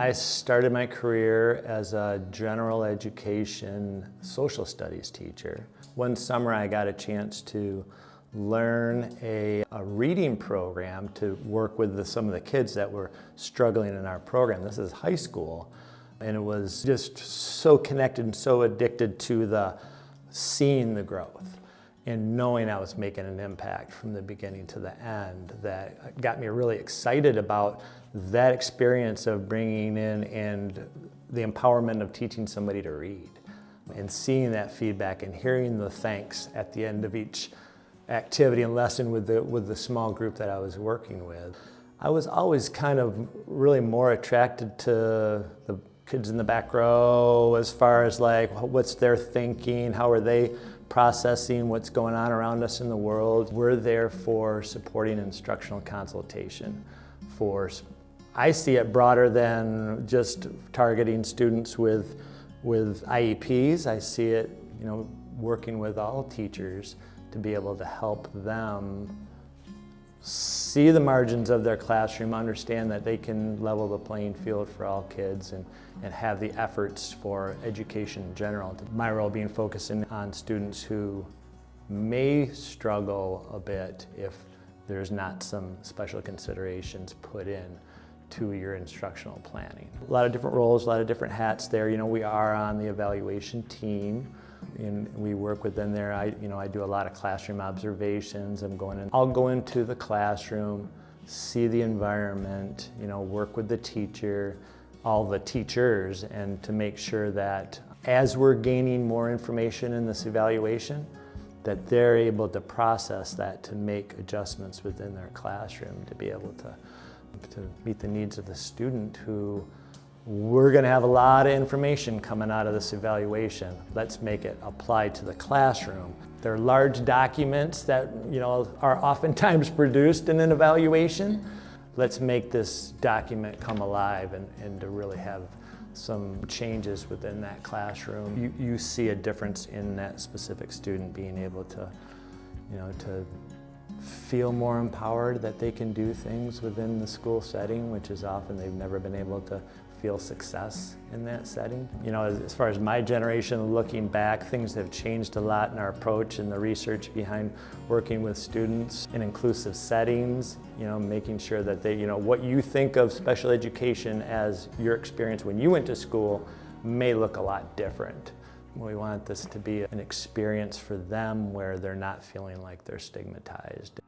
I started my career as a general education social studies teacher. One summer I got a chance to learn a reading program to work with some of the kids that were struggling in our program. This is high school, and it was just so connected and so addicted to seeing the growth and knowing I was making an impact from the beginning to the end that got me really excited about that experience of bringing in and the empowerment of teaching somebody to read and seeing that feedback and hearing the thanks at the end of each activity and lesson with the small group that I was working with. I was always kind of really more attracted to the kids in the back row as far as like what's their thinking, how are they processing what's going on around us in the world. We're there for supporting instructional consultation. I see it broader than just targeting students with IEPs. I see it, working with all teachers to be able to help them see the margins of their classroom, understand that they can level the playing field for all kids and have the efforts for education in general. My role being focusing on students who may struggle a bit if there's not some special considerations put in to your instructional planning. A lot of different roles, a lot of different hats there. We are on the evaluation team, and we work with them there. I do a lot of classroom observations. I'll go into the classroom, see the environment, work with the teacher, all the teachers, and to make sure that as we're gaining more information in this evaluation, that they're able to process that to make adjustments within their classroom to be able to meet the needs of the student who we're going to have a lot of information coming out of this evaluation. Let's make it apply to the classroom. They're large documents that are oftentimes produced in an evaluation. Let's make this document come alive and to really have some changes within that classroom. You see a difference in that specific student being able to feel more empowered that they can do things within the school setting, which is often they've never been able to feel success in that setting. As far as my generation looking back, things have changed a lot in our approach and the research behind working with students in inclusive settings, making sure that they, what you think of special education as your experience when you went to school may look a lot different. We want this to be an experience for them where they're not feeling like they're stigmatized